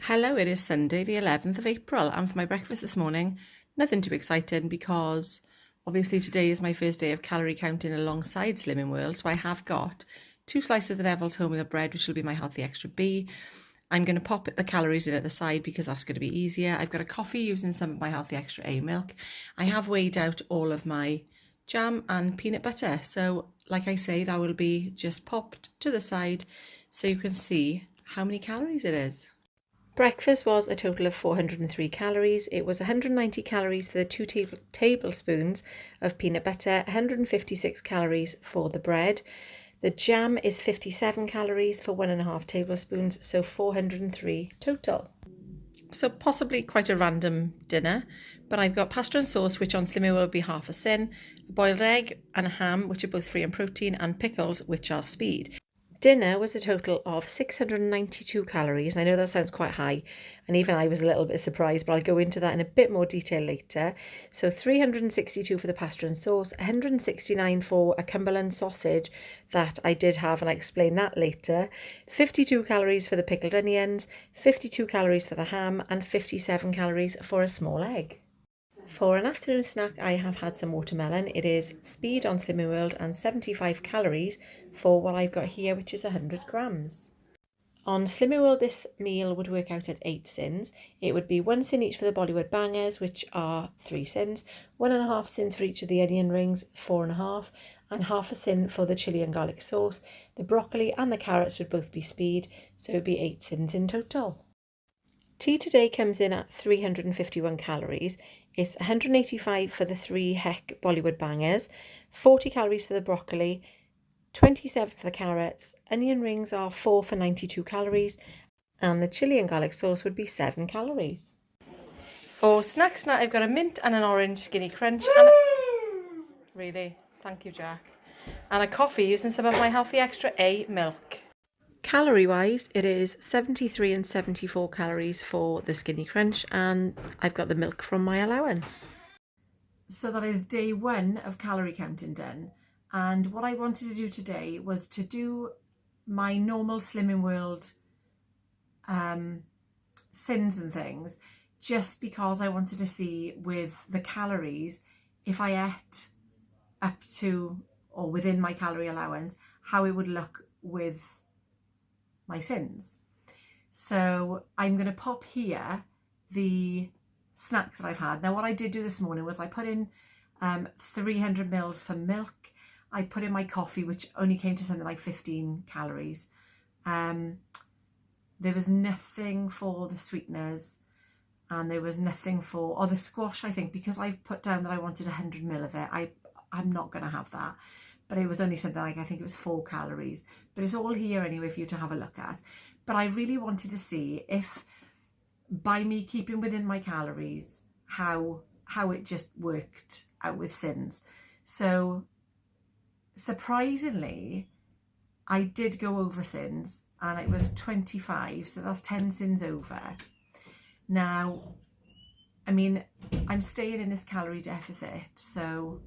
Hello, it is Sunday the 11th of April, and for my breakfast this morning, nothing too exciting because obviously today is my first day of calorie counting alongside Slimming World, so I have got 2 slices of the Neville's wholemeal bread, which will be my healthy extra B. I'm going to pop the calories in at the side because that's going to be easier. I've got a coffee using some of my healthy extra A milk. I have weighed out all of my jam and peanut butter, so like I say, that will be just popped to the side so you can see how many calories it is. Breakfast was a total of 403 calories. It was 190 calories for the 2 tablespoons of peanut butter, 156 calories for the bread. The jam is 57 calories for 1.5 tablespoons, so 403 total. So possibly quite a random dinner, but I've got pasta and sauce, which on Slimming will be half a sin, a boiled egg and a ham, which are both free in protein, and pickles, which are speed. Dinner was a total of 692 calories. I know that sounds quite high, and even I was a little bit surprised, but I'll go into that in a bit more detail later. So 362 for the pasta and sauce, 169 for a Cumberland sausage that I did have, and I explain that later. 52 calories for the pickled onions, 52 calories for the ham, and 57 calories for a small egg. For an afternoon snack, I have had some watermelon. It is speed on Slimming World and 75 calories for what I've got here, which is 100 grams. On Slimming World, this meal would work out at 8 Syns. It would be 1 Syn each for the Bollywood bangers, which are 3 Syns, 1.5 Syns for each of the onion rings, 4.5, and half a Syn for the chilli and garlic sauce. The broccoli and the carrots would both be speed, so it would be 8 Syns in total. Tea today comes in at 351 calories. It's 185 for the 3 Heck Bollywood bangers, 40 calories for the broccoli, 27 for the carrots, onion rings are 4 for 92 calories, and the chilli and garlic sauce would be 7 calories. For snacks now, I've got a mint and an orange skinny crunch. And really, thank you, Jack. And a coffee using some of my healthy extra A milk. Calorie wise, it is 73 and 74 calories for the skinny crunch, and I've got the milk from my allowance. So that is day 1 of calorie counting done. And what I wanted to do today was to do my normal Slimming World Syns and things, just because I wanted to see with the calories, if I ate up to or within my calorie allowance, how it would look with my Syns. So I'm going to pop here the snacks that I've had. Now what I did do this morning was I put in 300 mils for milk. I put in my coffee, which only came to something like 15 calories. There was nothing for the sweeteners, and there was nothing for the squash, I think, because I've put down that I wanted 100 mil of it. I'm not going to have that. But it was only something like, I think it was 4 calories. But it's all here anyway for you to have a look at. But I really wanted to see if, by me keeping within my calories, how it just worked out with Syns. So, surprisingly, I did go over Syns, and it was 25, so that's 10 Syns over. Now, I mean, I'm staying in this calorie deficit, so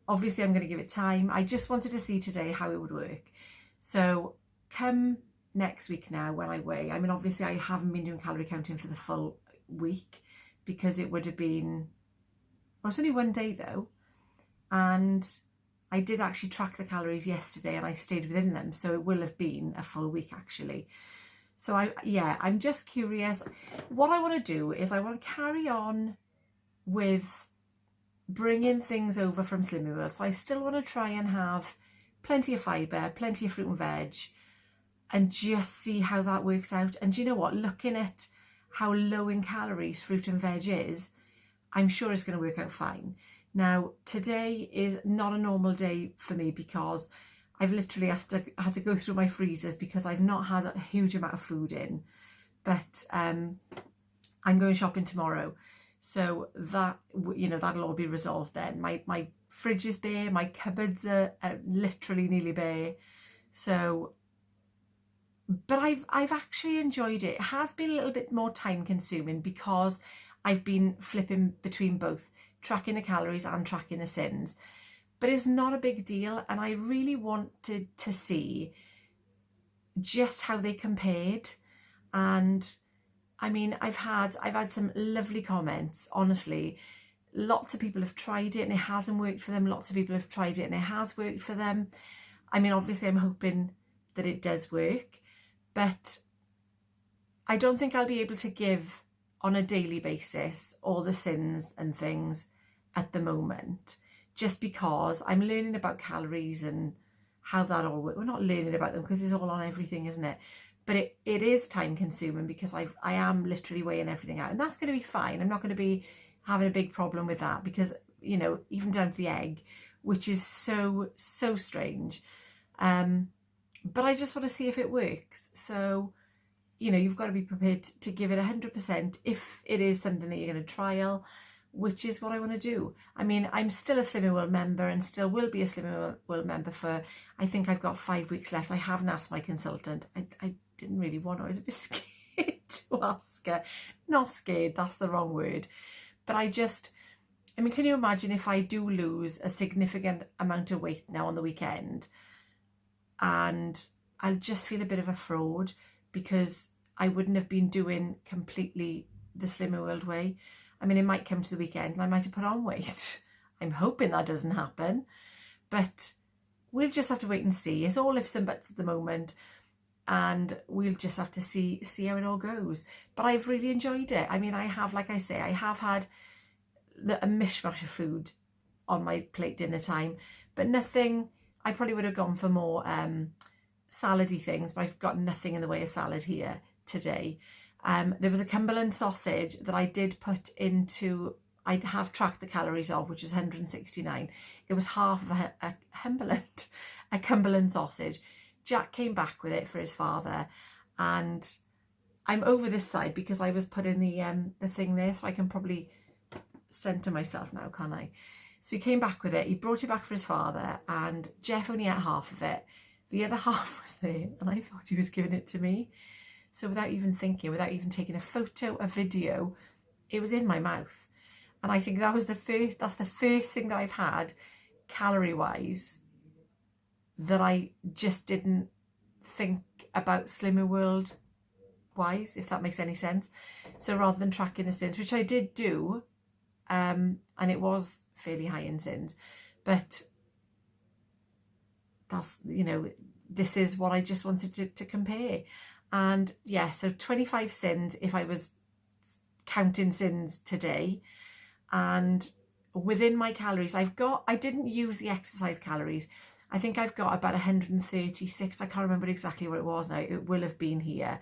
obviously I'm going to give it time. I just wanted to see today how it would work. So come next week now when I weigh, I mean, obviously I haven't been doing calorie counting for the full week because it would have been, well, it's only 1 day though. And I did actually track the calories yesterday and I stayed within them. So it will have been a full week actually. So I'm just curious. What I want to do is I want to carry on with bringing things over from Slimming World. So I still want to try and have plenty of fibre, plenty of fruit and veg, and just see how that works out. And do you know what? Looking at how low in calories fruit and veg is, I'm sure it's going to work out fine. Now, today is not a normal day for me because I've literally had to go through my freezers because I've not had a huge amount of food in. But I'm going shopping tomorrow. So that, you know, that'll all be resolved then. My fridge is bare, my cupboards are literally nearly bare. So, but I've actually enjoyed it. It has been a little bit more time consuming because I've been flipping between both, tracking the calories and tracking the Syns. But it's not a big deal, and I really wanted to see just how they compared. And I mean, I've had some lovely comments, honestly. Lots of people have tried it and it hasn't worked for them. Lots of people have tried it and it has worked for them. I mean, obviously I'm hoping that it does work, but I don't think I'll be able to give on a daily basis all the Syns and things at the moment, just because I'm learning about calories and how that all works. We're not learning about them because it's all on everything, isn't it? But it is time consuming because I am literally weighing everything out, and that's going to be fine. I'm not going to be having a big problem with that because, you know, even down to the egg, which is so strange. But I just want to see if it works. So, you know, you've got to be prepared to give it 100% if it is something that you're going to trial, which is what I want to do. I mean, I'm still a Slimming World member and still will be a Slimming World member for, I think I've got 5 weeks left. I haven't asked my consultant. I didn't really want to. I was a bit scared to ask her. Not scared, that's the wrong word. But I mean, can you imagine if I do lose a significant amount of weight now on the weekend and I'll just feel a bit of a fraud because I wouldn't have been doing completely the Slimming World way. I mean, it might come to the weekend and I might have put on weight. I'm hoping that doesn't happen, but we'll just have to wait and see. It's all ifs and buts at the moment, and we'll just have to see how it all goes. But I've really enjoyed it. I mean, I have, like I say, I have had a mishmash of food on my plate dinner time, but nothing. I probably would have gone for more salady things, but I've got nothing in the way of salad here today. There was a Cumberland sausage that I did put into, I have tracked the calories of, which is 169. It was half of a Cumberland sausage. Jack came back with it for his father, and I'm over this side because I was putting the thing there, so I can probably centre myself now, can't I? So he came back with it. He brought it back for his father, and Jeff only ate half of it. The other half was there, and I thought he was giving it to me. So without even thinking, without even taking a photo, a video, it was in my mouth. And I think that's the first thing that I've had, calorie-wise, that I just didn't think about Slimming World wise, if that makes any sense. So rather than tracking the Syns, which I did do, and it was fairly high in Syns, but that's, you know, this is what I just wanted to compare. And yeah, so 25 Syns if I was counting Syns today. And within my calories, I didn't use the exercise calories. I think I've got about 136. I can't remember exactly what it was now. It will have been here.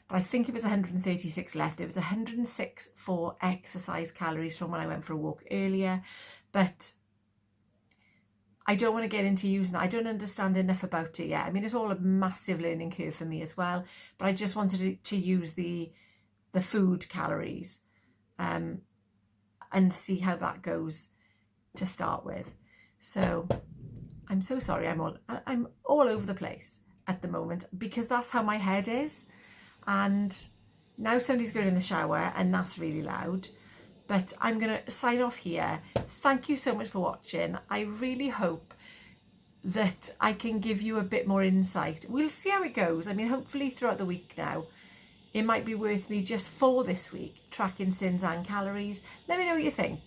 But I think it was 136 left. There was 106 for exercise calories from when I went for a walk earlier. But I don't want to get into using that. I don't understand enough about it yet. I mean, it's all a massive learning curve for me as well. But I just wanted to use the food calories and see how that goes to start with. So I'm so sorry. I'm all over the place at the moment because that's how my head is. And now somebody's going in the shower and that's really loud. But I'm going to sign off here. Thank you so much for watching. I really hope that I can give you a bit more insight. We'll see how it goes. I mean, hopefully throughout the week now, it might be worth me just for this week tracking Syns and calories. Let me know what you think.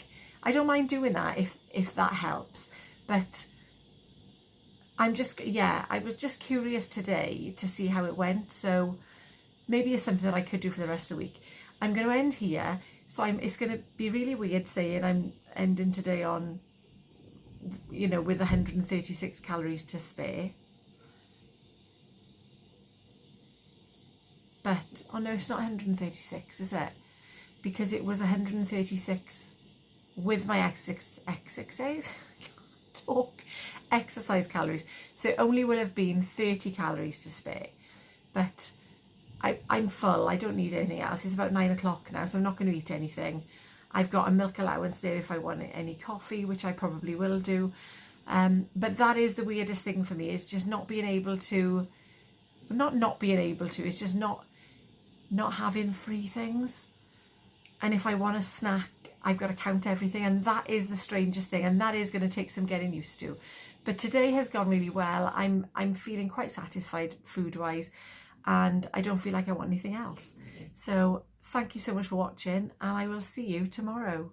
I don't mind doing that if that helps. But I was just curious today to see how it went. So maybe it's something that I could do for the rest of the week. I'm going to end here. So it's going to be really weird saying I'm ending today on, you know, with 136 calories to spare. But, oh no, it's not 136, is it? Because it was 136 with my exercise calories. So it only will have been 30 calories to spare. But I'm full. I don't need anything else. It's about 9 o'clock now, so I'm not going to eat anything. I've got a milk allowance there if I want any coffee, which I probably will do. But that is the weirdest thing for me, is just not being able to, not being able to, it's just not having free things. And if I want a snack, I've got to count everything, and that is the strangest thing, and that is going to take some getting used to. But today has gone really well. I'm feeling quite satisfied food-wise, and I don't feel like I want anything else. So thank you so much for watching, and I will see you tomorrow.